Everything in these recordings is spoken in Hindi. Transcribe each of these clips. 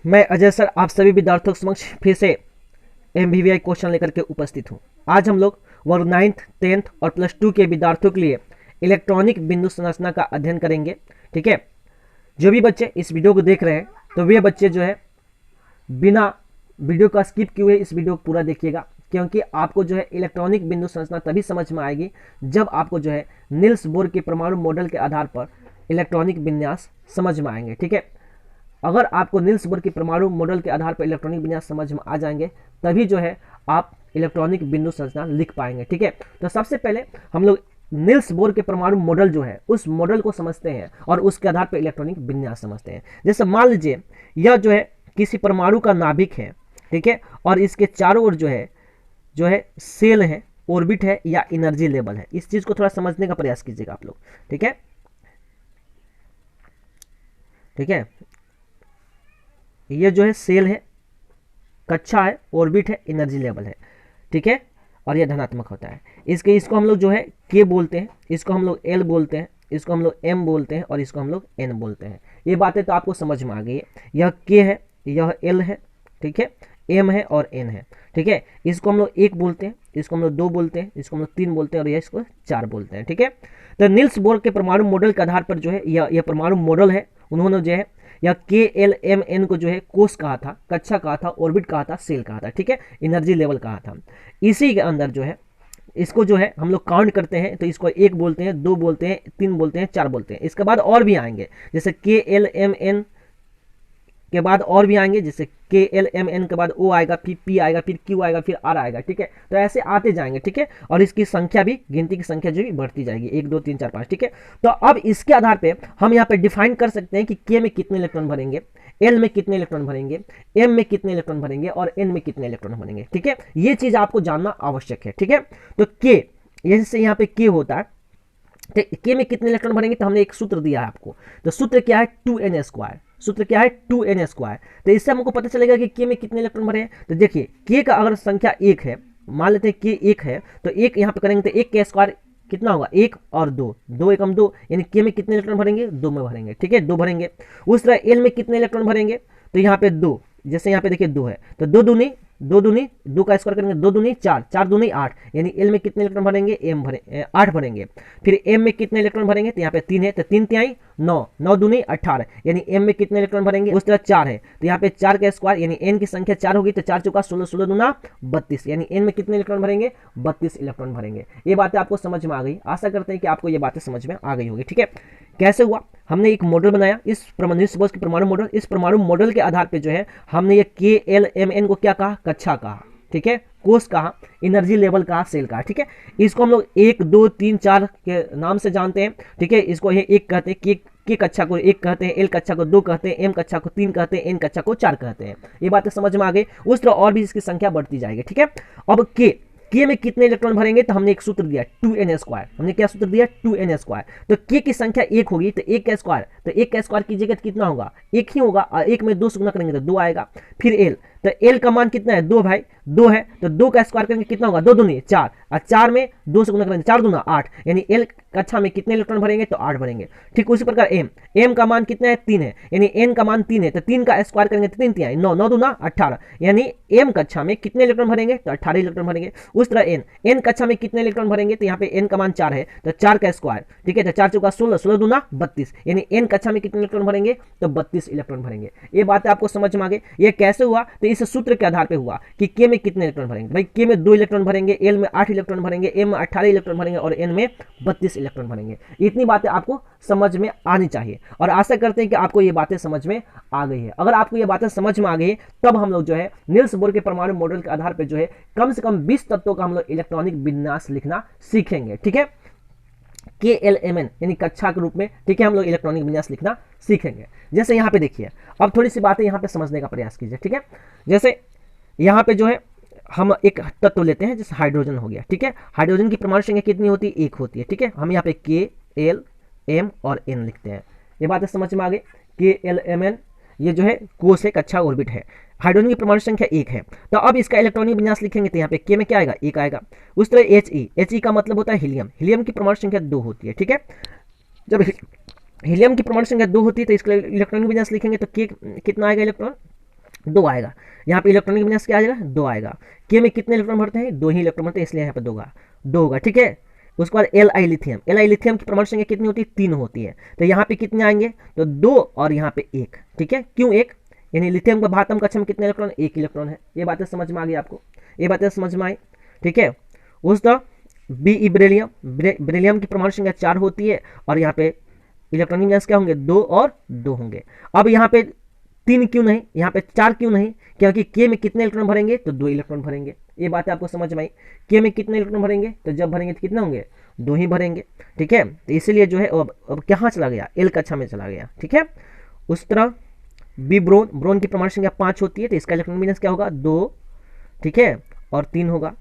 मैं अजय सर आप सभी विद्यार्थियों के समक्ष फिर से MVVI क्वेश्चन लेकर के उपस्थित हूँ। आज हम लोग वर्ग 9th 10th और +2 के विद्यार्थियों के लिए इलेक्ट्रॉनिक बिंदु संरचना का अध्ययन करेंगे। ठीक है, जो भी बच्चे इस वीडियो को देख रहे हैं तो वे बच्चे जो है बिना वीडियो का स्किप किए हुए इस वीडियो को पूरा देखिएगा, क्योंकि आपको जो है इलेक्ट्रॉनिक बिंदु संरचना तभी समझ में आएगी जब आपको जो है नील्स बोर के परमाणु मॉडल के आधार पर इलेक्ट्रॉनिक विन्यास समझ में आएंगे। ठीक है, अगर आपको नील्स बोर के परमाणु मॉडल के आधार पर इलेक्ट्रॉनिक विन्यास समझ में आ जाएंगे तभी जो है आप इलेक्ट्रॉनिक बिंदु संरचना लिख पाएंगे। ठीक है, तो सबसे पहले हम लोग नील्स बोर के परमाणु मॉडल जो है उस मॉडल को समझते हैं और उसके आधार पर इलेक्ट्रॉनिक विन्यास समझते हैं। जैसे मान लीजिए यह जो है किसी परमाणु का नाभिक है, ठीक है, और इसके चारों ओर जो है सेल है, ऑर्बिट है या एनर्जी लेवल है। इस चीज को थोड़ा समझने का प्रयास कीजिएगा आप लोग। ठीक है, ठीक है, ये जो है सेल है, कक्षा है, ऑर्बिट है, एनर्जी लेवल है। ठीक है, और ये धनात्मक होता है। इसको हम लोग जो है के बोलते हैं, इसको हम लोग एल बोलते हैं, इसको हम लोग एम बोलते हैं और इसको हम लोग एन बोलते हैं। ये बातें तो आपको समझ में आ गई है। यह के है, यह एल है, ठीक है, एम है और एन है। ठीक है, इसको हम लोग एक बोलते हैं, इसको हम लोग दो बोलते हैं, इसको हम लोग तीन बोलते हैं और यह इसको चार बोलते हैं। ठीक है, तो नील्स बोर के परमाणु मॉडल के आधार पर जो है यह परमाणु मॉडल है, उन्होंने जो है या के एल एम एन को जो है कोष कहा था, कक्षा कहा था, ऑर्बिट कहा था, सेल कहा था। ठीक है, एनर्जी लेवल कहा था। इसी के अंदर जो है इसको जो है हम लोग काउंट करते हैं तो इसको एक बोलते हैं, दो बोलते हैं, तीन बोलते हैं, चार बोलते हैं। इसके बाद और भी आएंगे, जैसे के एल एम एन के बाद और भी आएंगे, जैसे के एल एम एन के बाद ओ आएगा, फिर पी आएगा, फिर क्यू आएगा, फिर आर आएगा। ठीक है, तो ऐसे आते जाएंगे। ठीक है, और इसकी संख्या भी, गिनती की संख्या जो भी बढ़ती जाएगी, 1 2 3 4 5। ठीक है, तो अब इसके आधार पे हम यहाँ पे डिफाइन कर सकते हैं कि के में कितने इलेक्ट्रॉन भरेंगे, एल में कितने इलेक्ट्रॉन भरेंगे, एम में कितने इलेक्ट्रॉन भरेंगे और एन में कितने इलेक्ट्रॉन भरेंगे। ठीक है, ये चीज आपको जानना आवश्यक है। ठीक है, तो के, जैसे यहाँ पे के होता है, के में कितने इलेक्ट्रॉन भरेंगे, तो हमने एक सूत्र दिया है आपको। तो सूत्र क्या है, 2n²। सूत्र क्या है, 2n²। तो इससे हमको पता चलेगा कि के में कितने इलेक्ट्रॉन भरे हैं। तो देखिए के का अगर संख्या एक है, मान लेते हैं के एक है, तो एक यहाँ पे करेंगे तो एक का स्क्वायर कितना होगा, एक और दो, दो एकम दो, यानी के में कितने इलेक्ट्रॉन भरेंगे, दो में भरेंगे। ठीक है, दो भरेंगे। उस तरह एल में कितने इलेक्ट्रॉन भरेंगे, तो यहाँ पे दो, जैसे यहाँ पे देखिए दो है, तो दो दूनी, दो का स्क्वायर करेंगे, दो दूनी चार, चार दूनी आठ, यानी एल में कितने इलेक्ट्रॉन भरेंगे, एम भरे 8 भरेंगे। फिर एम में कितने इलेक्ट्रॉन भरेंगे, तो यहाँ पे 3 है, तो 3 तिहाई 9, 9 दूनी 18, यानी एम में कितने इलेक्ट्रॉन भरेंगे। उस तरह 4 है, तो यहाँ पे 4 का स्क्वायर यानी एन की संख्या 4 होगी, तो 4 चौका 16, 16 दूना 32, यानी एन में कितने इलेक्ट्रॉन भरेंगे, 32 इलेक्ट्रॉन भरेंगे। ये बातें आपको समझ में आ गई। आशा करते हैं कि आपको ये बातें समझ में आ गई होगी। ठीक है, कैसे हुआ, हमने एक मॉडल बनाया, इस नील्स बोर के परमाणु मॉडल। इस परमाणु मॉडल के आधार पे जो है हमने ये के एल एम एन को क्या कहा, कक्षा कहा। ठीक है, कोष कहा, एनर्जी लेवल कहा, सेल कहा। ठीक है, इसको हम लोग 1 2 3 4 के नाम से जानते हैं। ठीक है, इसको ये एक कहते हैं, के कक्षा को एक कहते हैं, एल कक्षा को 2 कहते हैं, एम कक्षा को 3 कहते हैं, एन कक्षा को 4 कहते हैं। ये बातें समझ में आ गई। उस तरह और भी इसकी संख्या बढ़ती जाएगी। ठीक है, अब के में कितने इलेक्ट्रॉन भरेंगे, तो हमने एक सूत्र दिया 2n²। हमने क्या सूत्र दिया, 2n²। तो के की संख्या एक होगी, तो एक का स्क्वायर, तो एक का स्क्वायर कीजिएगा तो कितना होगा, एक ही होगा। एक में 2 से गुना करेंगे तो 2 आएगा। फिर एल, तो एल का मान कितना है, 2 भाई, 2 है, तो 2 का स्क्वायर करेंगे कितना होगा, 2 दूनी 4, और 4 में 2 से गुना करेंगे 4 दूना 8, यानी एल कक्षा में कितने इलेक्ट्रॉन भरेंगे, तो 8 भरेंगे। ठीक उसी प्रकार एम का मान कितना है, 3 है, यानी एन का मान 3 है, तो 3 का स्क्वायर करेंगे तो 3 तिहाई 9, 9 दूना 18, यानी एम कक्षा में कितने इलेक्ट्रॉन भरेंगे, तो 18 इलेक्ट्रॉन भरेंगे। उस तरह एन कक्षा में कितने इलेक्ट्रॉन भरेंगे, तो यहाँ पे एन का मान 4 है, तो 4 का स्क्वायर, ठीक है, तो 4 चौका 16, 16 दूना 32, यानी एन कक्षा में कितने इलेक्ट्रॉन भरेंगे, तो 32 इलेक्ट्रॉन भरेंगे। ये बात आपको समझ में आ गई। ये कैसे हुआ, तो इस सूत्र के आधार पे हुआ कि के में कितने इलेक्ट्रॉन भरेंगे। भाई के में 2 इलेक्ट्रॉन भरेंगे, एल में 8 इलेक्ट्रॉन भरेंगे, एम में 18 इलेक्ट्रॉन भरेंगे और एन में 32 इलेक्ट्रॉन भरेंगे। इतनी बातें आपको समझ में आनी चाहिए और आशा करते हैं कि आपको ये बातें समझ में आ गई है। अगर आपको ये बातें समझ में आ गई है तब हम लोग जो है नील्स बोर के परमाणु मॉडल के आधार पर जो है कम से कम 20 तत्वों का हम लोग इलेक्ट्रॉनिक विन्यास लिखना सीखेंगे। ठीक है, के एल एम एन यानी कक्षा के रूप में, ठीक है, हम लोग इलेक्ट्रॉनिक विन्यास लिखना सीखेंगे। जैसे यहाँ पे देखिए, अब थोड़ी सी बातें यहाँ पे समझने का प्रयास कीजिए। ठीक है, जैसे यहाँ पे जो है हम एक तत्व लेते हैं, जैसे हाइड्रोजन हो गया। ठीक है, हाइड्रोजन की परमाणु संख्या कितनी होती है, 1 होती है। ठीक है, हम यहाँ पे के एल एम और एन लिखते हैं। ये बातें समझ में आ गई। के एल एम एन ये जो है कोष है, कक्षा ऑर्बिट है। हाइड्रोजन की परमाणु संख्या 1 है, तो अब इसका इलेक्ट्रॉनिक विन्यास लिखेंगे तो यहाँ पे के में क्या आएगा, 1 आएगा। उस तरह एच ई का मतलब होता है हीलियम। हीलियम की परमाणु संख्या 2 होती है। ठीक है, जब हीलियम की परमाणु संख्या 2 होती है तो इसका इलेक्ट्रॉनिक विन्यास लिखेंगे तो के कितना आएगा इलेक्ट्रॉन, दो आएगा। यहाँ पे इलेक्ट्रॉनिक विन्यास क्या आ जाएगा, दो आएगा। के में कितने इलेक्ट्रॉन भरते हैं, दो ही इलेक्ट्रॉन भरते हैं, इसलिए यहाँ पे दो होगा, ठीक है। उसके बाद L I lithium, L I lithium की परमाणु संख्या कितनी होती है, तीन होती है। तो यहाँ पे कितने आएंगे, तो दो और यहाँ पे एक, ठीक है। क्यों एक, यानी लिथियम का भातम कक्षा में कितने इलेक्ट्रॉन, एक इलेक्ट्रॉन है। ये बातें समझ में आ गई आपको, ये बातें समझ में आई, ठीक है। उस तरह बी बेरिलियम, बेरिलियम की परमाणु संख्या चार होती है और यहाँ पे इलेक्ट्रॉनिक विन्यास क्या होंगे, दो और दो होंगे। अब यहाँ पे तीन क्यों नहीं, यहाँ पे चार क्यों नहीं, क्योंकि के में कितने इलेक्ट्रॉन भरेंगे, तो दो इलेक्ट्रॉन भरेंगे। ये बात आपको समझ में आई। के में कितने इलेक्ट्रॉन भरेंगे, तो जब भरेंगे तो कितने होंगे, दो ही भरेंगे, ठीक है। तो इसीलिए जो है अब कहाँ चला गया, एल कक्षा में चला गया, ठीक है। उस तरह बी ब्रोन, ब्रोन की परमाणु संख्या पाँच होती है, तो इसका इलेक्ट्रॉनिक विन्यास क्या होगा, दो, ठीक है, और तीन होगा।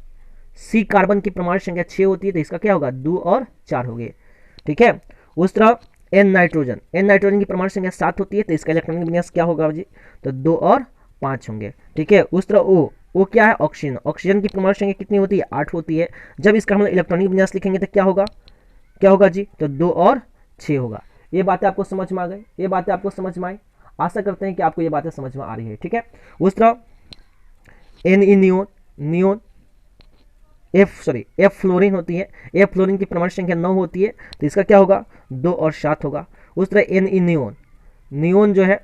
सी कार्बन की परमाणु संख्या छः होती है, तो इसका क्या होगा, दो और चार हो गए, ठीक है। उस तरह एन नाइट्रोजन, एन नाइट्रोजन की परमाणु संख्या सात होती है, तो इसका इलेक्ट्रॉनिक विन्यास क्या होगा जी, तो दो और पाँच होंगे, ठीक है। उस तरह ओ क्या है, ऑक्सीजन, ऑक्सीजन की परमाणु संख्या कितनी होती है, आठ होती है। जब इसका हम इलेक्ट्रॉनिक विन्यास लिखेंगे तो क्या होगा जी, तो दो और छः होगा। ये बातें आपको समझ में आ गई, ये बातें आपको समझ में आई। आशा करते हैं कि आपको ये बातें समझ में आ रही है, ठीक है। उस तरह N E neon, neon F fluorine होती है, एफ फ्लोरीन की परमाणु संख्या 9 होती है, तो इसका क्या होगा, दो और सात होगा। उस तरह एन ई नियोन, नियोन जो है,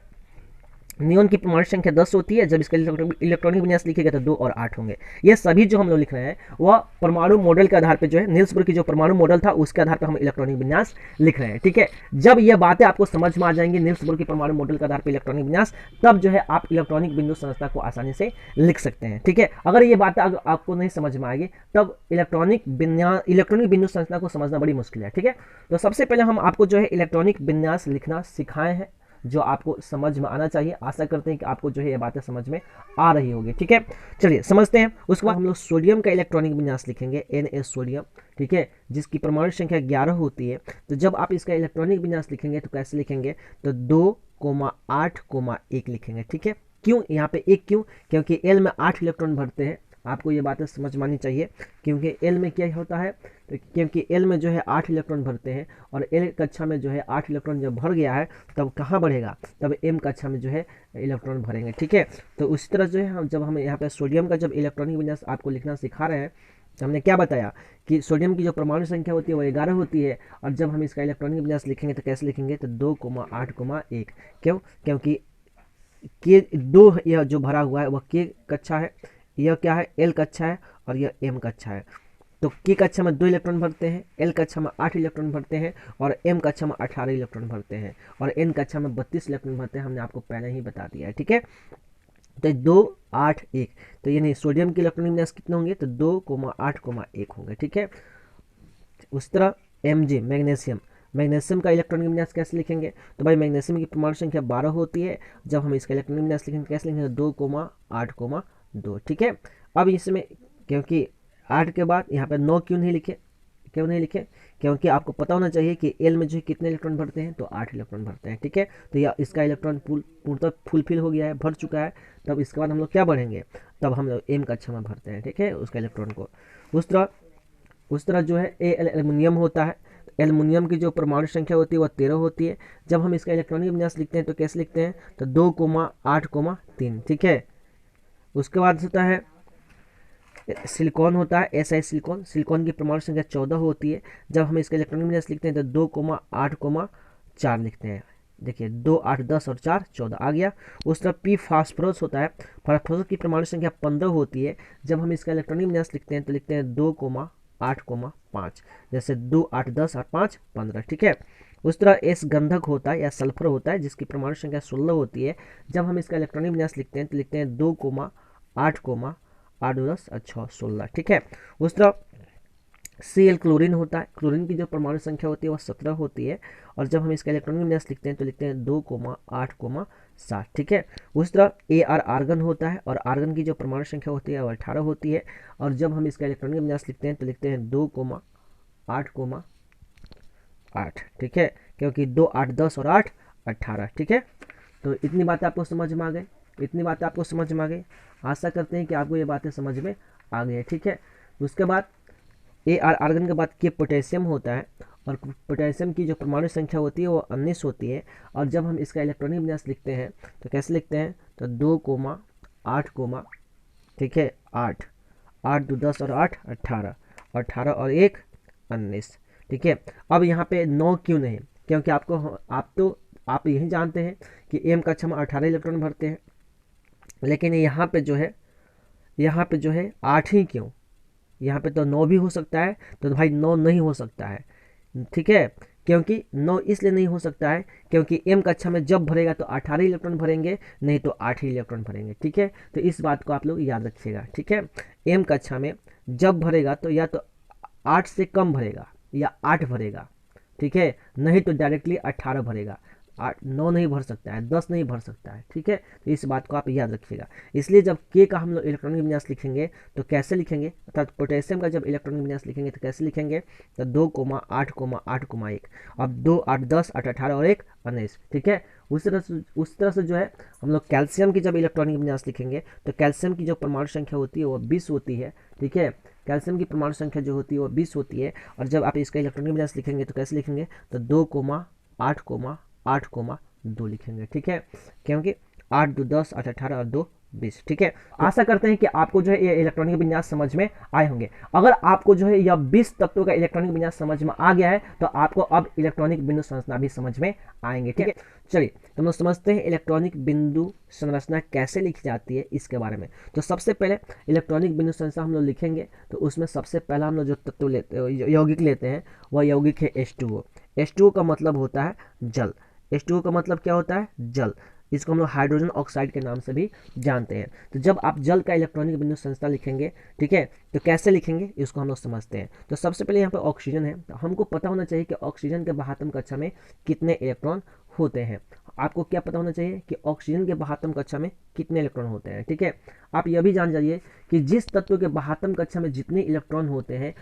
नियोन की परमाणु संख्या 10 होती है, जब इसका इलेक्ट्रॉनिक विन्यास लिखेगा तो दो और आठ होंगे। ये सभी जो हम लोग लिख रहे हैं वह परमाणु मॉडल के आधार पर जो है, नील्स बोर की जो परमाणु मॉडल था उसके आधार पर हम इलेक्ट्रॉनिक विन्यास लिख रहे हैं, ठीक है। जब ये बातें आपको समझ में आ जाएंगी नील्स बोर की परमाणु मॉडल के आधार पर इलेक्ट्रॉनिक विन्यास, तब जो है आप इलेक्ट्रॉनिक बिंदु संरचना को आसानी से लिख सकते हैं, ठीक है। अगर ये बातें आपको नहीं समझ में आएगी तब इलेक्ट्रॉनिक बिंदु संरचना को समझना बड़ी मुश्किल है, ठीक है। तो सबसे पहले हम आपको जो है इलेक्ट्रॉनिक विन्यास लिखना सिखाए हैं, जो आपको समझ में आना चाहिए। आशा करते हैं कि आपको जो है ये बातें समझ में आ रही होगी, ठीक है। चलिए समझते हैं। उसके बाद हम लोग सोडियम का इलेक्ट्रॉनिक विन्यास लिखेंगे, Na सोडियम, ठीक है, जिसकी परमाणु संख्या 11 होती है। तो जब आप इसका इलेक्ट्रॉनिक विन्यास लिखेंगे तो कैसे लिखेंगे, तो 2,8,1 लिखेंगे, ठीक है। क्यों यहाँ पे एक, क्योंकि एल में 8 इलेक्ट्रॉन भरते हैं। आपको ये बातें समझ में आनी चाहिए, क्योंकि एल में क्या होता है, तो क्योंकि एल में जो है 8 इलेक्ट्रॉन भरते हैं और एल कक्षा में जो है 8 इलेक्ट्रॉन जब भर गया है तब कहाँ बढ़ेगा, तब एम कक्षा में जो है इलेक्ट्रॉन भरेंगे, ठीक है। तो उसी तरह जो है जब हम यहाँ पे सोडियम का जब इलेक्ट्रॉनिक विन्यास आपको लिखना सिखा रहे हैं, तो हमने क्या बताया कि सोडियम की जो परमाणु संख्या होती है वो 11 होती है, और जब हम इसका इलेक्ट्रॉनिक विन्यास लिखेंगे तो कैसे लिखेंगे, तो 2,8,1। क्यों, क्योंकि के दो यह जो भरा हुआ है वह के कक्षा है, यह क्या है, एल कक्षा है, और यह एम कक्षा है। तो के कक्षा में 2 इलेक्ट्रॉन भरते हैं, एल कक्षा में 8 इलेक्ट्रॉन भरते हैं, और एम कक्षा में 18 इलेक्ट्रॉन भरते हैं, और एन कक्षा में 32 इलेक्ट्रॉन भरते हैं। हमने आपको पहले ही बता दिया है, ठीक है। तो 2,8,1, तो यानी सोडियम के इलेक्ट्रॉनिक विन्यास कितने होंगे, तो 2,8,1 होंगे, ठीक है। उस तरह Mg मैग्नीशियम, मैग्नीशियम का इलेक्ट्रॉनिक विन्यास कैसे लिखेंगे, तो भाई मैग्नीशियम की परमाणु संख्या 12 होती है। जब हम इसका इलेक्ट्रॉनिक विन्यास लिखेंगे कैसे लिखेंगे, 2,8,2, ठीक है। अब इसमें क्योंकि 8 के बाद यहाँ पर 9 क्यों नहीं लिखे, क्योंकि आपको पता होना चाहिए कि एल में जो कितने इलेक्ट्रॉन भरते हैं, तो 8 इलेक्ट्रॉन भरते हैं, ठीक है। तो यह इसका इलेक्ट्रॉन पूर्णतः फुलफिल हो गया है, भर चुका है। तब इसके बाद हम लोग क्या बढ़ेंगे, तब हम लोग एम कक्षा में भरते हैं, ठीक है, उसका इलेक्ट्रॉन को। उस तरह जो है एल्युमिनियम होता है। एल्युमिनियम की जो परमाणु संख्या होती है वह 13 होती है। जब हम इसका इलेक्ट्रॉनिक विन्यास लिखते हैं तो कैसे लिखते हैं, तो 2,8,3, ठीक है। उसके बाद होता है सिलिकॉन होता है, SI सिलिकॉन, सिलिकॉन की परमाणु संख्या 14 होती है। जब हम इसका इलेक्ट्रॉनिक विन्यास लिखते हैं तो 2,8,4 लिखते हैं। देखिए 2, 8, 10 और 4, 14 आ गया। उस तरह पी फास्फोरस होता है, फास्फोरस की परमाणु संख्या 15 होती है। जब हम इसका इलेक्ट्रॉनिक विन्यास लिखते हैं तो लिखते हैं 2,8,5, जैसे 2, 8, 10 और 5, 15, ठीक है। उस तरह एस गंधक होता है या सल्फर होता है, जिसकी परमाणु संख्या 16 होती है। जब हम इसका इलेक्ट्रॉनिक विन्यास लिखते हैं तो लिखते हैं 2,8,8, 10 और 6, 16, ठीक है। उस तरह Cl क्लोरीन होता है, क्लोरीन की जो परमाणु संख्या होती है वह 17 होती है। और जब हम इसका इलेक्ट्रॉनिक विन्यास लिखते हैं तो लिखते हैं 2,8,7, ठीक है। उस तरह Ar आर्गन होता है, और आर्गन की जो परमाणु संख्या होती है वह 18 होती है। और जब हम इसका इलेक्ट्रॉनिक विन्यास लिखते हैं तो लिखते हैं 2,8,8, ठीक है, क्योंकि 2, 8, 10 और 8, 18, ठीक है। तो इतनी बातें आपको समझ में आ गई, आशा करते हैं कि आपको ये बातें समझ में आ गई है, ठीक है। उसके बाद Ar आर्गन के बाद के पोटेशियम होता है, और पोटेशियम की जो परमाणु संख्या होती है वो 19 होती है। और जब हम इसका इलेक्ट्रॉनिक विन्यास लिखते हैं तो कैसे लिखते हैं, तो 2,8, ठीक है 8, 8 2 10 और 8 18, और 18 और 1 19, ठीक है। अब यहाँ पे 9 क्यों नहीं, क्योंकि आप यही जानते हैं कि एम कक्षा में 18 इलेक्ट्रॉन भरते हैं, लेकिन यहाँ पे जो है 8 ही क्यों, यहाँ पे तो 9 भी हो सकता है, तो भाई 9 नहीं हो सकता है, ठीक है। क्योंकि 9 इसलिए नहीं हो सकता है क्योंकि एम कक्षा में जब भरेगा तो 18 इलेक्ट्रॉन भरेंगे, नहीं तो 8 ही इलेक्ट्रॉन भरेंगे, ठीक है। तो इस बात को आप लोग याद रखिएगा, ठीक है। एम कक्षा में जब भरेगा तो या तो 8 से कम भरेगा या 8 भरेगा, ठीक है, नहीं तो डायरेक्टली 18 भरेगा। 9 नहीं भर सकता है, 10 नहीं भर सकता है, ठीक है। तो इस बात को आप याद रखिएगा। इसलिए जब के का हम लोग इलेक्ट्रॉनिक विन्यास लिखेंगे तो कैसे लिखेंगे, अर्थात पोटेशियम का जब इलेक्ट्रॉनिक विन्यास लिखेंगे तो कैसे लिखेंगे, तो 2,8,8,1। अब 2 8 10 8 18 और 1 19, ठीक है। उस तरह से जो है हम लोग कैल्शियम की जब इलेक्ट्रॉनिक विन्यास लिखेंगे तो कैल्शियम की जो परमाणु संख्या होती है वो 20 होती है, ठीक है। कैल्शियम की परमाणु संख्या जो होती है वो 20 होती है। और जब आप इसका इलेक्ट्रॉनिक विन्यास लिखेंगे तो कैसे लिखेंगे, तो 2,8,8,2 लिखेंगे, ठीक है। क्योंकि 8 2 10 8 18 और 2 20, ठीक है। आशा करते हैं कि आपको जो है ये इलेक्ट्रॉनिक विन्यास समझ में आए होंगे। अगर आपको जो है यह 20 तत्वों का इलेक्ट्रॉनिक विन्यास समझ में आ गया है तो आपको अब इलेक्ट्रॉनिक बिंदु संरचना भी समझ में आएंगे, ठीक है। चलिए तो हम लोग समझते हैं इलेक्ट्रॉनिक बिंदु संरचना कैसे लिखी जाती है इसके बारे में। तो सबसे पहले इलेक्ट्रॉनिक बिंदु संरचना हम लोग लिखेंगे तो उसमें सबसे पहला हम लोग जो तत्व लेते यौगिक लेते हैं वह यौगिक है H2O। H2O का मतलब होता है जल। H2O का मतलब क्या होता है, जल। इसको हम लोग हाइड्रोजन ऑक्साइड के नाम से भी जानते हैं। तो जब आप जल का इलेक्ट्रॉनिक बिंदु संरचना लिखेंगे, ठीक है, तो कैसे लिखेंगे इसको हम लोग समझते हैं। तो सबसे पहले यहाँ पे ऑक्सीजन है, तो हमको पता होना चाहिए कि ऑक्सीजन के 72 कक्षा में कितने इलेक्ट्रॉन होते हैं। आपको क्या पता होना चाहिए कि ऑक्सीजन के 72 कक्षा में कितने इलेक्ट्रॉन होते हैं, ठीक है। आप यह भी जान जाइए कि जिस तत्व के 72 कक्षा में जितने इलेक्ट्रॉन होते हैं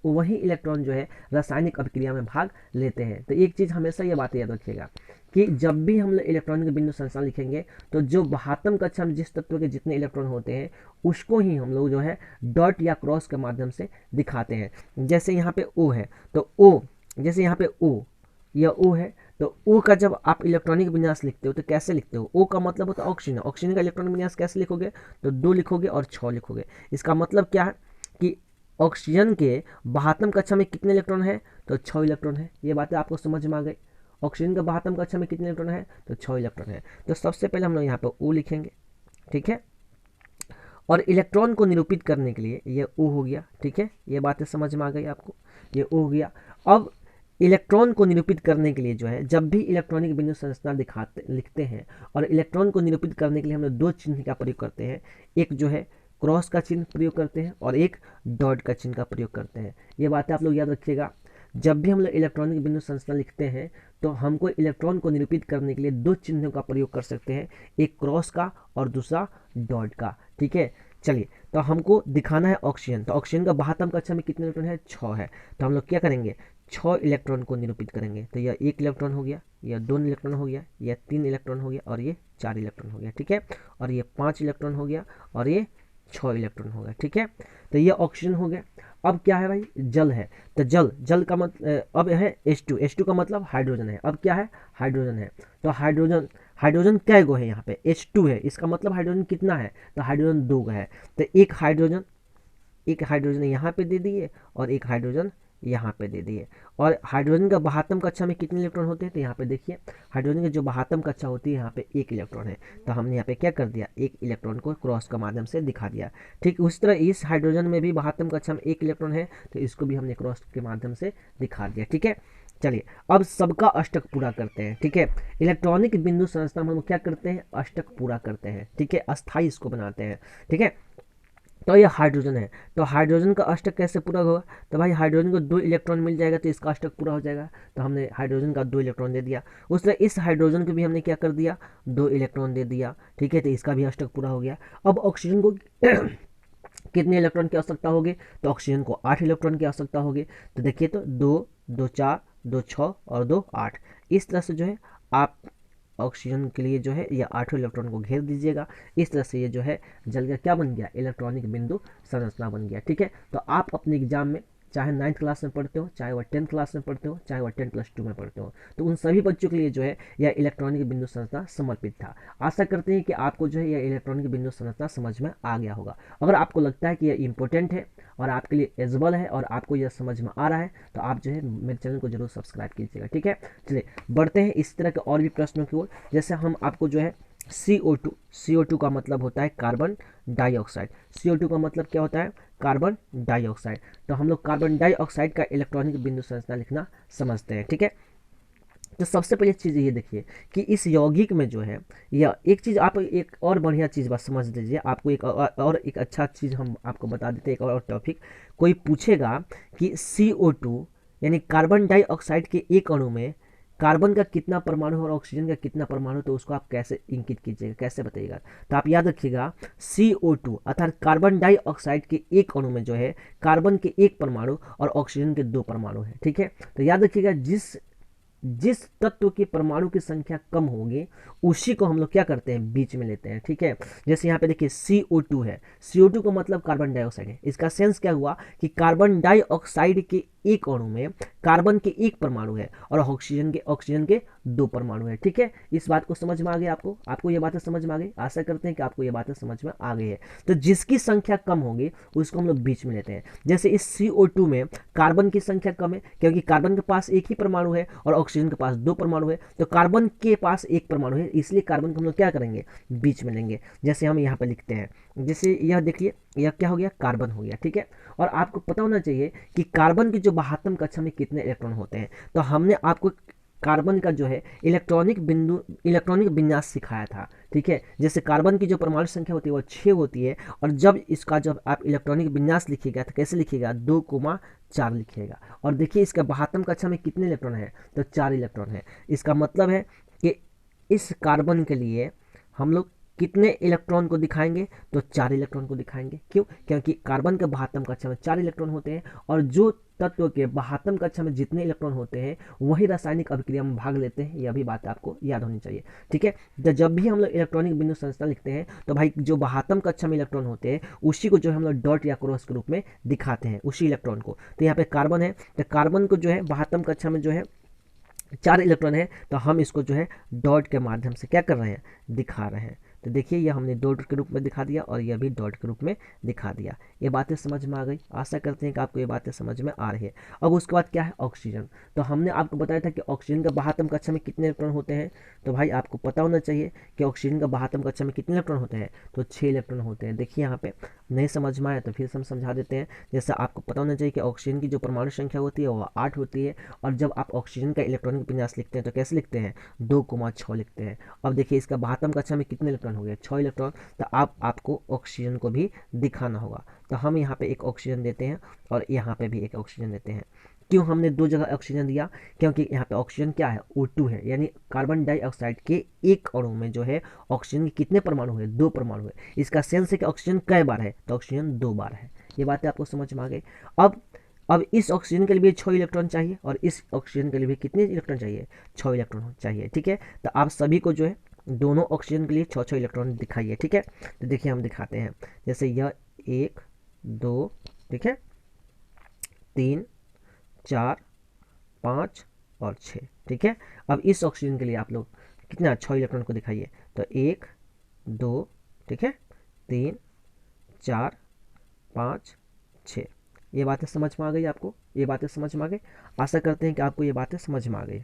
वही इलेक्ट्रॉन जो है रासायनिक अभिक्रिया में भाग लेते हैं। तो एक चीज़ हमेशा ये बात याद रखिएगा कि जब भी हम लोग इलेक्ट्रॉनिक बिंदु संरचना लिखेंगे तो जो 72 कक्षा में जिस तत्व के जितने इलेक्ट्रॉन होते हैं उसको ही हम लोग जो है डॉट या क्रॉस के माध्यम से दिखाते हैं। जैसे यहाँ पे O है तो O, जैसे यहाँ पे O, यह O है तो O का जब आप इलेक्ट्रॉनिक विन्यास लिखते हो तो कैसे लिखते हो, O का मतलब होता है ऑक्सीजन। ऑक्सीजन का इलेक्ट्रॉनिक विन्यास कैसे लिखोगे, तो 2 लिखोगे और 6 लिखोगे। इसका मतलब क्या है कि ऑक्सीजन के 72 कक्षा में कितने इलेक्ट्रॉन है, तो 6 इलेक्ट्रॉन है। ये बातें आपको समझ में आ गई। ऑक्सीजन का 72 कक्षा में कितने इलेक्ट्रॉन है, तो 6 इलेक्ट्रॉन है। तो सबसे पहले हम लोग यहाँ पर O लिखेंगे, ठीक है। और इलेक्ट्रॉन को निरूपित करने के लिए ये O हो गया, ठीक है। ये बातें समझ में आ गई आपको, ये O हो गया। अब इलेक्ट्रॉन को निरूपित करने के लिए जो है जब भी इलेक्ट्रॉनिक बिंदु संरचना लिखते हैं और इलेक्ट्रॉन को निरूपित करने के लिए हम लोग 2 चिन्ह का प्रयोग करते हैं। एक जो है क्रॉस का चिन्ह प्रयोग करते हैं और एक डॉट का चिन्ह का प्रयोग करते हैं। ये बातें आप लोग याद रखिएगा। जब भी हम लोग इलेक्ट्रॉनिक बिंदु संरचना लिखते हैं तो हमको इलेक्ट्रॉन को निरूपित करने के लिए 2 चिन्हों का प्रयोग कर सकते हैं, एक क्रॉस का और दूसरा डॉट का, ठीक है। चलिए तो हमको दिखाना है ऑक्सीजन। तो ऑक्सीजन का 72 कक्षा में कितने इलेक्ट्रॉन है, 6 है। तो हम लोग क्या करेंगे, 6 इलेक्ट्रॉन को निरूपित करेंगे। तो यह 1 इलेक्ट्रॉन हो गया, यह 2 इलेक्ट्रॉन हो गया, यह 3 इलेक्ट्रॉन हो गया और ये 4 इलेक्ट्रॉन हो गया, ठीक है। और ये 5 इलेक्ट्रॉन हो गया और ये 6 इलेक्ट्रॉन हो गया, ठीक है। तो ये ऑक्सीजन हो गया। अब क्या है भाई, जल है। तो जल का मतलब अब है H2 का मतलब हाइड्रोजन है। अब क्या है, हाइड्रोजन है। तो हाइड्रोजन कै गो है, यहाँ पे H2 है, इसका मतलब हाइड्रोजन कितना है, तो हाइड्रोजन 2 गो है। तो एक हाइड्रोजन यहाँ पे दे दिए और एक हाइड्रोजन यहाँ पे दे दिए। और हाइड्रोजन का 72 कक्षा में कितने इलेक्ट्रॉन होते हैं, तो यहाँ पे देखिए हाइड्रोजन की जो 72 कक्षा होती है यहाँ पे 1 इलेक्ट्रॉन है। तो हमने यहाँ पे क्या कर दिया, 1 इलेक्ट्रॉन को क्रॉस के माध्यम से दिखा दिया। ठीक उस तरह इस हाइड्रोजन में भी 72 कक्षा में 1 इलेक्ट्रॉन है, तो इसको भी हमने क्रॉस के माध्यम से दिखा दिया, ठीक है। चलिए अब सबका अष्टक पूरा करते हैं, ठीक है। इलेक्ट्रॉनिक बिंदु संरचना में हम क्या करते हैं, अष्टक पूरा करते हैं, ठीक है, अस्थाई इसको बनाते हैं, ठीक है। तो ये हाइड्रोजन है, तो हाइड्रोजन का अष्टक कैसे पूरा होगा, तो भाई हाइड्रोजन को 2 इलेक्ट्रॉन मिल जाएगा तो इसका अष्टक पूरा हो जाएगा। तो हमने हाइड्रोजन का 2 इलेक्ट्रॉन दे दिया। उस तरह इस हाइड्रोजन को भी हमने क्या कर दिया, 2 इलेक्ट्रॉन दे दिया, ठीक है। तो इसका भी अष्टक पूरा हो गया। अब ऑक्सीजन को कितने इलेक्ट्रॉन की आवश्यकता होगी, तो ऑक्सीजन को 8 इलेक्ट्रॉन की आवश्यकता होगी। तो देखिए तो 2 2 4 2 6 और 2 8, इस तरह से जो है आप ऑक्सीजन के लिए जो है ये 8 इलेक्ट्रॉन को घेर दीजिएगा। इस तरह से ये जो है जल का क्या बन गया, इलेक्ट्रॉनिक बिंदु संरचना बन गया, ठीक है। तो आप अपने एग्जाम में चाहे 9th क्लास में पढ़ते हो, चाहे वह 10th क्लास में पढ़ते हो, चाहे वह 10+2 में पढ़ते हो, तो उन सभी बच्चों के लिए जो है यह इलेक्ट्रॉनिक बिंदु संरचना समर्पित था। आशा करते हैं कि आपको जो है यह इलेक्ट्रॉनिक बिंदु संरचना समझ में आ गया होगा। अगर आपको लगता है कि यह इंपॉर्टेंट है और आपके लिए एलिजिबल है और आपको यह समझ में आ रहा है, तो आप जो है मेरे चैनल को जरूर सब्सक्राइब कीजिएगा। ठीक है, चलिए बढ़ते हैं इस तरह के और भी प्रश्नों की ओर। जैसे हम आपको जो है CO2 का मतलब होता है कार्बन डाइऑक्साइड। CO2 का मतलब क्या होता है? Carbon dioxide. तो हम लोग कार्बन डाइऑक्साइड का इलेक्ट्रॉनिक बिंदु संरचना लिखना समझते हैं। ठीक है, तो सबसे पहले चीज़ ये देखिए कि इस यौगिक में जो है, या एक चीज़ आप एक और बढ़िया चीज़ बस समझ लीजिए, आपको और एक अच्छा चीज़ हम आपको बता देते हैं, एक और टॉपिक। कोई पूछेगा कि CO2 यानी कार्बन डाइऑक्साइड के एक अणु में कार्बन का कितना परमाणु और ऑक्सीजन का कितना परमाणु, तो उसको आप कैसे इंकित कीजिएगा, कैसे बताइएगा? तो आप याद रखिएगा CO2 अर्थात कार्बन डाइऑक्साइड के एक अणु में जो है कार्बन के एक परमाणु और ऑक्सीजन के 2 परमाणु है। ठीक है, तो याद रखिएगा जिस तत्व की परमाणु की संख्या कम होगी उसी को हम लोग क्या करते हैं? बीच में लेते हैं। ठीक है, जैसे यहाँ पे देखिए CO2 है, CO2 का मतलब कार्बन डाइऑक्साइड है। इसका सेंस क्या हुआ कि कार्बन डाइऑक्साइड के एक अणु में कार्बन के एक परमाणु है और ऑक्सीजन के 2 परमाणु है। ठीक है, इस बात को समझ में आ गई आपको ये बातें समझ में आ गई? आशा करते हैं कि आपको ये बातें समझ में आ गई है। तो जिसकी संख्या कम होगी उसको हम लोग बीच में लेते हैं। जैसे इस CO2 में कार्बन की संख्या कम है क्योंकि कार्बन के पास एक ही परमाणु है और ऑक्सीजन के पास 2 परमाणु है, तो कार्बन के पास एक परमाणु है, इसलिए कार्बन को हम लोग क्या करेंगे? बीच में लेंगे। जैसे हम यहाँ पे लिखते हैं, जैसे यह देखिए, यह क्या हो गया? कार्बन हो गया। ठीक है, और आपको पता होना चाहिए कि कार्बन की जो 72 कक्षा में कितने इलेक्ट्रॉन होते हैं। तो हमने आपको कार्बन का जो है इलेक्ट्रॉनिक विन्यास सिखाया था। ठीक है, जैसे कार्बन की जो परमाणु संख्या होती है वो 6 होती है, और जब आप इलेक्ट्रॉनिक विन्यास लिखिएगा तो कैसे लिखिएगा? 2,4 लिखिएगा। और देखिए इसका 72 कक्षा में कितने इलेक्ट्रॉन है? तो 4 इलेक्ट्रॉन है। इसका मतलब है कि इस कार्बन के लिए हम लोग कितने इलेक्ट्रॉन को दिखाएंगे? तो 4 इलेक्ट्रॉन को दिखाएंगे। क्यों? क्योंकि कार्बन के 72 कक्षा में 4 इलेक्ट्रॉन होते हैं, और जो तत्व के 72 कक्षा में जितने इलेक्ट्रॉन होते हैं वही रासायनिक अभिक्रिया में भाग लेते हैं। यह भी बात आपको याद होनी चाहिए। ठीक है, तो जब भी हम लोग इलेक्ट्रॉनिक बिंदु संरचना लिखते हैं तो भाई जो 72 कक्षा में इलेक्ट्रॉन होते हैं उसी को जो है हम लोग डॉट या क्रॉस के रूप में दिखाते हैं, उसी इलेक्ट्रॉन को। तो यहाँ पे कार्बन है, तो कार्बन को जो है 72 कक्षा में जो है 4 इलेक्ट्रॉन है, तो हम इसको जो है डॉट के माध्यम से क्या कर रहे हैं? दिखा रहे हैं। तो देखिए यह हमने डॉट के रूप में दिखा दिया और यह भी डॉट के रूप में दिखा दिया। ये बातें समझ में आ गई? आशा करते हैं कि आपको ये बातें समझ में आ रही है। अब उसके बाद क्या है? ऑक्सीजन। तो हमने आपको बताया था कि ऑक्सीजन का 72 कक्षा में कितने इलेक्ट्रॉन होते हैं। तो भाई आपको पता होना चाहिए कि ऑक्सीजन का 72 कक्षा में कितने इलेक्ट्रॉन होते हैं। तो 6 इलेक्ट्रॉन होते हैं। देखिए यहाँ पे नहीं समझ में आया तो फिर से हम समझा देते हैं। जैसे आपको पता होना चाहिए कि ऑक्सीजन की जो परमाणु संख्या होती है वो 8 होती है, और जब आप ऑक्सीजन का इलेक्ट्रॉनिक विन्यास लिखते हैं तो कैसे लिखते हैं? 2,6 लिखते हैं। अब देखिए इसका 72 कक्षा में कितने इलेक्ट्रॉन हो गए? 6 इलेक्ट्रॉन। तो आपको ऑक्सीजन को भी दिखाना होगा। तो हम यहाँ पे एक ऑक्सीजन देते हैं और यहाँ पे भी एक ऑक्सीजन देते हैं। क्यों हमने 2 जगह ऑक्सीजन दिया? क्योंकि यहाँ पे ऑक्सीजन क्या है? O2 है, यानी कार्बन डाइऑक्साइड के एक अणु में जो है ऑक्सीजन के कितने परमाणु है? 2 परमाणु है। इसका सेंस है कि ऑक्सीजन कई बार है? तो ऑक्सीजन 2 बार है। ये बातें आपको समझ में आ गई। अब इस ऑक्सीजन के लिए भी 6 इलेक्ट्रॉन चाहिए और इस ऑक्सीजन के लिए भी कितने इलेक्ट्रॉन चाहिए? 6 इलेक्ट्रॉन चाहिए। ठीक है, तो आप सभी को जो है दोनों ऑक्सीजन के लिए 6 इलेक्ट्रॉन दिखाइए। ठीक है, तो देखिए हम दिखाते हैं। जैसे यह 1 2, ठीक है, 3 4 5 और 6। ठीक है, अब इस ऑक्सीजन के लिए आप लोग कितना 6 इलेक्ट्रॉन को दिखाइए। तो 1 2, ठीक है, 3 4 5 6। ये बातें समझ में आ गई आपको? ये बातें समझ में आ गई? आशा करते हैं कि आपको ये बातें समझ में आ गई।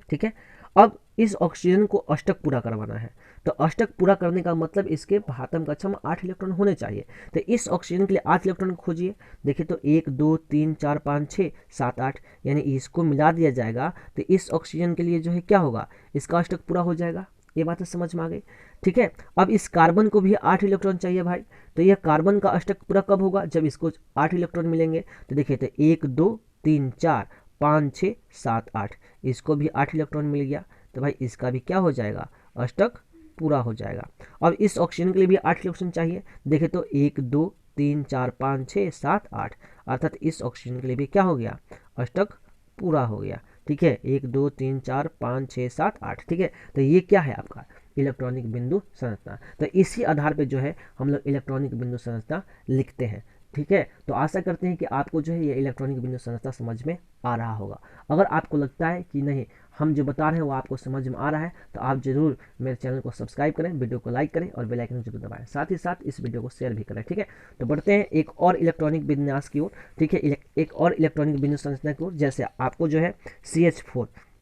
ठीक है, अब इस ऑक्सीजन को अष्टक पूरा करवाना है। तो अष्टक पूरा करने का मतलब इसके 72 कक्षा में 8 इलेक्ट्रॉन होने चाहिए। तो इस ऑक्सीजन के लिए 8 इलेक्ट्रॉन खोजिए। देखिए तो 1 2 3 4 5 6 7 8, यानी इसको मिला दिया जाएगा तो इस ऑक्सीजन के लिए जो है क्या होगा? इसका अष्टक पूरा हो जाएगा। ये बातें समझ में आ गई? ठीक है, अब इस कार्बन को भी 8 इलेक्ट्रॉन चाहिए भाई। तो यह कार्बन का अष्टक पूरा कब होगा? जब इसको 8 इलेक्ट्रॉन मिलेंगे। तो देखिए तो 1 2 3 4 5 6 7 8, इसको भी 8 इलेक्ट्रॉन मिल गया। तो भाई इसका भी क्या हो जाएगा? अष्टक पूरा हो जाएगा। अब इस ऑक्सीजन के लिए भी 8 इलेक्ट्रॉन चाहिए। देखिए तो 1 2 3 4 5 6 7 8, अर्थात इस ऑक्सीजन के लिए भी क्या हो गया? अष्टक पूरा हो गया। ठीक है, 1 2 3 4 5 6 7 8। ठीक है, तो ये क्या है आपका? इलेक्ट्रॉनिक बिंदु संरचना। तो इसी आधार पे जो है हम लोग इलेक्ट्रॉनिक बिंदु संरचना लिखते हैं। ठीक है, तो आशा करते हैं कि आपको जो है ये इलेक्ट्रॉनिक बिंदु संरचना समझ में आ रहा होगा। अगर आपको लगता है कि नहीं हम जो बता रहे हैं वो आपको समझ में आ रहा है तो आप जरूर मेरे चैनल को सब्सक्राइब करें, वीडियो को लाइक करें और बेल आइकन जरूर दबाएं, साथ ही साथ इस वीडियो को शेयर भी करें। ठीक है, तो बढ़ते हैं एक और इलेक्ट्रॉनिक विन्यास की ओर। ठीक है, एक और इलेक्ट्रॉनिक बिंदु संरचना की ओर। जैसे आपको जो है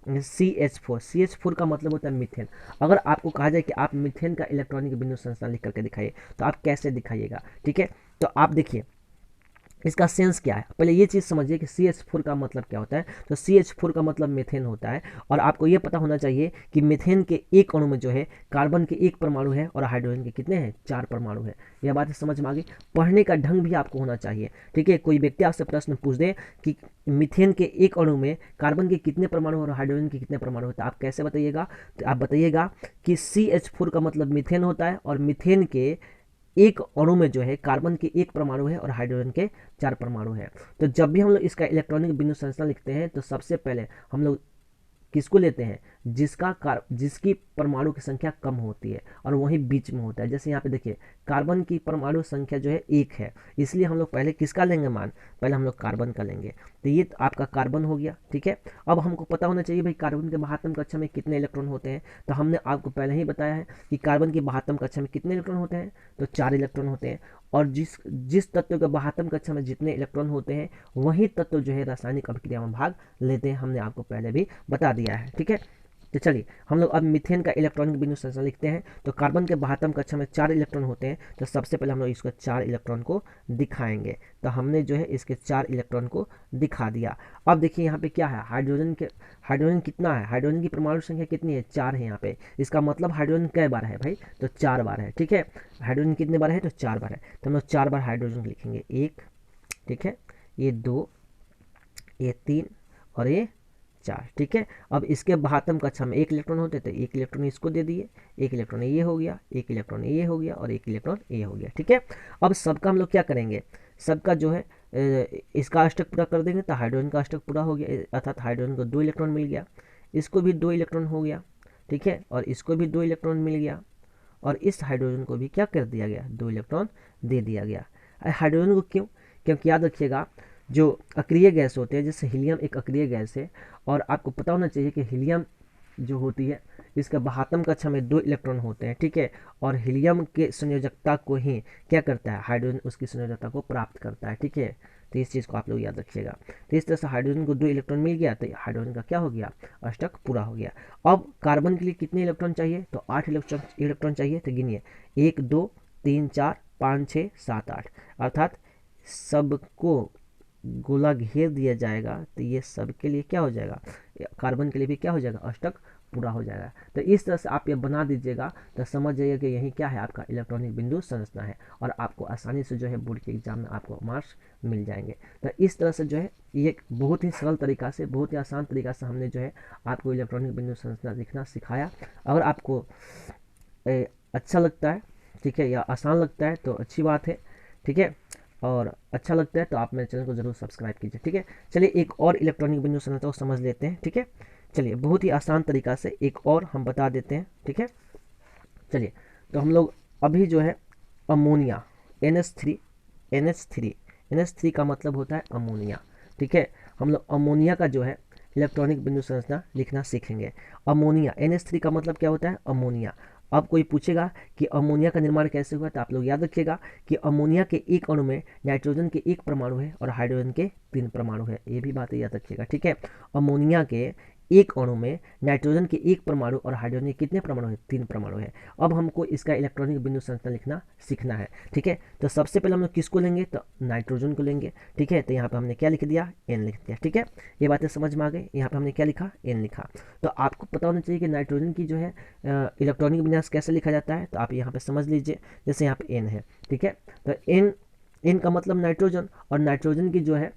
CH4 का मतलब होता है मीथेन। अगर आपको कहा जाए कि आप मीथेन का इलेक्ट्रॉनिक बिंदु संरचना लिख करके दिखाइए तो आप कैसे दिखाइएगा। ठीक है, तो आप देखिए इसका सेंस क्या है। पहले ये चीज़ समझिए कि CH4 का मतलब क्या होता है। तो CH4 का मतलब मीथेन होता है और आपको ये पता होना चाहिए कि मीथेन के एक अणु में जो है कार्बन के 1 परमाणु है और हाइड्रोजन के कितने हैं, 4 परमाणु है। यह बात समझ में आ गई। पढ़ने का ढंग भी आपको होना चाहिए। ठीक है, कोई व्यक्ति आपसे प्रश्न पूछ दे कि मीथेन के एक अणु में कार्बन के कितने परमाणु और हाइड्रोजन के कितने परमाणु होता है, आप कैसे बताइएगा। तो आप बताइएगा कि CH4 का मतलब मीथेन होता है और मीथेन के एक अणु में जो है कार्बन के 1 परमाणु है और हाइड्रोजन के 4 परमाणु है। तो जब भी हम लोग इसका इलेक्ट्रॉनिक बिंदु संरचना लिखते हैं तो सबसे पहले हम लोग किसको लेते हैं, जिसकी परमाणु की संख्या कम होती है और वही बीच में होता है। जैसे यहाँ पे देखिए कार्बन की परमाणु संख्या जो है 1 है, इसलिए हम लोग पहले किसका लेंगे मान, पहले हम लोग कार्बन का लेंगे। तो ये आपका कार्बन हो गया। ठीक है, अब हमको पता होना चाहिए भाई कार्बन के 72 कक्षा में कितने इलेक्ट्रॉन होते हैं। तो हमने आपको पहले ही बताया है कि कार्बन की 72 कक्षा में कितने इलेक्ट्रॉन होते हैं, तो 4 इलेक्ट्रॉन होते हैं। और जिस तत्व के 72 कक्षा में जितने इलेक्ट्रॉन होते हैं वही तत्व जो है रासायनिक अभिक्रिया में भाग लेते हैं, हमने आपको पहले भी बता दिया है। ठीक है, तो चलिए हम लोग अब मीथेन का इलेक्ट्रॉनिक बिंदु संरचना लिखते हैं। तो कार्बन के 72 कक्षा में 4 इलेक्ट्रॉन होते हैं, तो सबसे पहले हम लोग इसको 4 इलेक्ट्रॉन को दिखाएंगे। तो हमने जो है इसके 4 इलेक्ट्रॉन को दिखा दिया। अब देखिए यहाँ पे क्या है, हाइड्रोजन कितना है, हाइड्रोजन की परमाणु संख्या कितनी है, 4 है यहाँ पे। इसका मतलब हाइड्रोजन कै बार है भाई, तो 4 बार है। ठीक है, हाइड्रोजन कितने बार है, तो 4 बार है। तो हम लोग 4 बार हाइड्रोजन लिखेंगे, 1, ठीक है, ये 2, ये 3 और ये 4। ठीक है, अब इसके 72 कक्षा में 1 इलेक्ट्रॉन होते तो 1 इलेक्ट्रॉन इसको दे दिए, 1 इलेक्ट्रॉन ये हो गया, 1 इलेक्ट्रॉन ये हो गया और 1 इलेक्ट्रॉन ये हो गया। ठीक है, अब सबका हम लोग क्या करेंगे, सबका जो है इसका अष्टक पूरा कर देंगे। तो हाइड्रोजन का अष्टक पूरा हो गया, अर्थात हाइड्रोजन को 2 इलेक्ट्रॉन मिल गया, इसको भी 2 इलेक्ट्रॉन हो गया। ठीक है, और इसको भी 2 इलेक्ट्रॉन मिल गया और इस हाइड्रोजन को भी क्या कर दिया गया, 2 इलेक्ट्रॉन दे दिया गया। हाइड्रोजन को क्यों, क्योंकि याद रखिएगा जो अक्रिय गैस होते हैं, जैसे हीलियम एक अक्रिय गैस है और आपको पता होना चाहिए कि हीलियम जो होती है इसका 72 कक्षा में 2 इलेक्ट्रॉन होते हैं। ठीक है, और हीलियम के संयोजकता को ही क्या करता है, हाइड्रोजन उसकी संयोजकता को प्राप्त करता है। ठीक है, तो इस चीज़ को आप लोग याद रखिएगा। तो इस तरह से हाइड्रोजन को 2 इलेक्ट्रॉन मिल गया, तो हाइड्रोजन का क्या हो गया, अष्टक पूरा हो गया। अब कार्बन के लिए कितने इलेक्ट्रॉन चाहिए, तो 8 इलेक्ट्रॉन चाहिए। तो गिनिए 1 2 3 4 5 6 7 8, अर्थात सबको गोला घेर दिया जाएगा तो ये सब के लिए क्या हो जाएगा, कार्बन के लिए भी क्या हो जाएगा, अष्टक पूरा हो जाएगा। तो इस तरह से आप ये बना दीजिएगा तो समझ जाइए कि यही क्या है, आपका इलेक्ट्रॉनिक बिंदु संरचना है और आपको आसानी से जो है बोर्ड के एग्जाम में आपको मार्क्स मिल जाएंगे। तो इस तरह से जो है ये बहुत ही सरल तरीका से, बहुत ही आसान तरीका से हमने जो है आपको इलेक्ट्रॉनिक बिंदु संरचना लिखना सिखाया। अगर आपको अच्छा लगता है, ठीक है, या आसान लगता है तो अच्छी बात है। ठीक है, और अच्छा लगता है तो आप मेरे चैनल को जरूर सब्सक्राइब कीजिए। ठीक है, चलिए एक और इलेक्ट्रॉनिक बिंदु संरचना को समझ लेते हैं। ठीक है, चलिए बहुत ही आसान तरीका से एक और हम बता देते हैं। ठीक है, चलिए तो हम लोग अभी जो है अमोनिया NH3 का मतलब होता है अमोनिया। ठीक है, हम लोग अमोनिया का जो है इलेक्ट्रॉनिक बिंदु संरचना लिखना सीखेंगे। अमोनिया NH3 का मतलब क्या होता है, अमोनिया। अब कोई पूछेगा कि अमोनिया का निर्माण कैसे हुआ, तो आप लोग याद रखिएगा कि अमोनिया के एक अणु में नाइट्रोजन के 1 परमाणु है और हाइड्रोजन के 3 परमाणु है, ये भी बात याद रखिएगा। ठीक है, अमोनिया के एक अणु में नाइट्रोजन के 1 परमाणु और हाइड्रोजन के कितने परमाणु है, 3 परमाणु है। अब हमको इसका इलेक्ट्रॉनिक बिंदु संरचना लिखना सीखना है। ठीक है, तो सबसे पहले हम लोग किसको लेंगे, तो नाइट्रोजन को लेंगे। ठीक है, तो यहाँ पे हमने क्या लिख दिया, N लिख दिया। ठीक है, ये बातें समझ में आ गई। यहाँ पे हमने क्या लिखा, N लिखा। तो आपको पता होना चाहिए कि नाइट्रोजन की जो है इलेक्ट्रॉनिक विन्यास कैसे लिखा जाता है, तो आप यहाँ पे समझ लीजिए। जैसे यहाँ पे N है, ठीक है, तो N का मतलब नाइट्रोजन, और नाइट्रोजन की जो है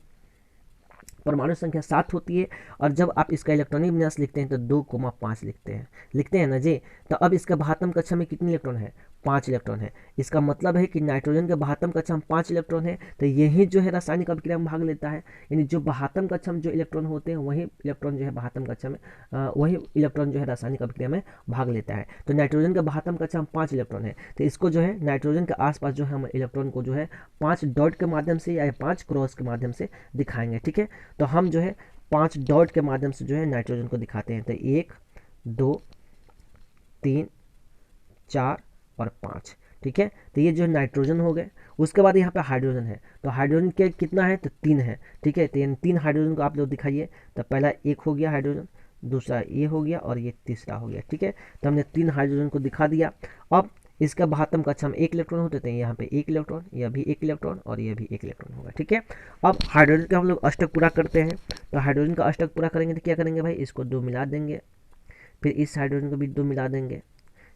परमाणु संख्या 7 होती है, और जब आप इसका इलेक्ट्रॉनिक विन्यास लिखते हैं तो 2,5 लिखते हैं ना जी। तो अब इसका बाहत्तम कक्षा में कितने इलेक्ट्रॉन है? 5 इलेक्ट्रॉन है। इसका मतलब है कि नाइट्रोजन के बाहत्तम कक्षा में 5 इलेक्ट्रॉन है, तो यही जो है रासायनिक अभिक्रिया में भाग लेता है। यानी जो बाहत्तम कक्षा में जो इलेक्ट्रॉन होते हैं वही इलेक्ट्रॉन जो है बाहत्तम कक्षा में वही इलेक्ट्रॉन जो है रासायनिक अभिक्रिया में भाग लेता है। तो नाइट्रोजन के बाहत्तम कक्षा में 5 इलेक्ट्रॉन है, तो इसको जो है नाइट्रोजन के आसपास जो है हम इलेक्ट्रॉन को जो है 5 डॉट के माध्यम से या 5 क्रॉस के माध्यम से दिखाएंगे। ठीक है, तो हम जो है 5 डॉट के माध्यम से जो है नाइट्रोजन को दिखाते हैं। तो 1 2 3 4 और 5। ठीक है, तो ये जो नाइट्रोजन हो गए। उसके बाद यहाँ पे हाइड्रोजन है, तो हाइड्रोजन के कितना है? तो 3 है। ठीक है, तो यानी 3 हाइड्रोजन को आप लोग दिखाइए। तो पहला 1 हो गया हाइड्रोजन, दूसरा ये हो गया और ये तीसरा हो गया। ठीक है, तो हमने 3 हाइड्रोजन को दिखा दिया। अब इसका बाहत्तम कक्षा में 1 इलेक्ट्रॉन होते थे, यहाँ पे 1 इलेक्ट्रॉन, यह भी 1 इलेक्ट्रॉन और यह भी 1 इलेक्ट्रॉन होगा। ठीक है, अब हाइड्रोजन का हम लोग अष्टक पूरा करते हैं। तो हाइड्रोजन का अष्टक पूरा करेंगे तो क्या करेंगे भाई? इसको 2 मिला देंगे, फिर इस हाइड्रोजन को भी 2 मिला देंगे,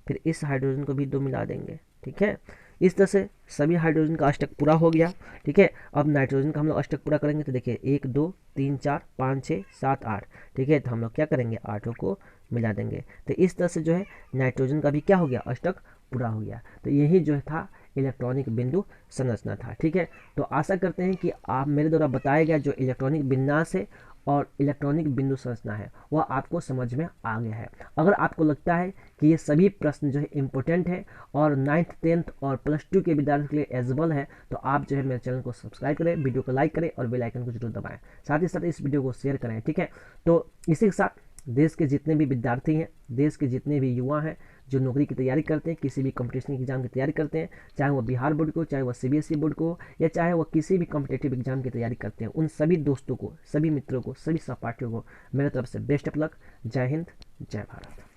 फिर इस हाइड्रोजन को भी 2 मिला देंगे। ठीक है, इस तरह से सभी हाइड्रोजन का अष्टक पूरा हो गया। ठीक है, अब नाइट्रोजन का हम लोग अष्टक पूरा करेंगे तो देखिए 1 2 3 4 5 6 7 8। ठीक है, तो हम लोग क्या करेंगे? 8 को मिला देंगे। तो इस तरह से जो है नाइट्रोजन का भी क्या हो गया? अष्टक पूरा हो गया। तो यही जो था इलेक्ट्रॉनिक बिंदु संरचना था। ठीक है, तो आशा करते हैं कि आप मेरे द्वारा बताया गया जो इलेक्ट्रॉनिक विन्यास है और इलेक्ट्रॉनिक बिंदु संरचना है वह आपको समझ में आ गया है। अगर आपको लगता है कि ये सभी प्रश्न जो है इम्पोर्टेंट है और 9th 10th और +2 के विद्यार्थियों के लिए एलिजिबल है, तो आप जो है मेरे चैनल को सब्सक्राइब करें, वीडियो को लाइक करें और बेल आइकन को जरूर दबाएं। साथ ही साथ इस वीडियो को शेयर करें। ठीक है, तो इसी के साथ देश के जितने भी विद्यार्थी हैं, देश के जितने भी युवा हैं जो नौकरी की तैयारी करते हैं, किसी भी कॉम्पिटिशन एग्जाम की तैयारी करते हैं, चाहे वो बिहार बोर्ड को, चाहे वो CBSE बोर्ड को, या चाहे वो किसी भी कॉम्पिटेटिव एग्जाम की तैयारी करते हैं, उन सभी दोस्तों को, सभी मित्रों को, सभी सहपाठियों को मेरे तरफ से बेस्ट ऑफ लक। जय हिंद, जय भारत।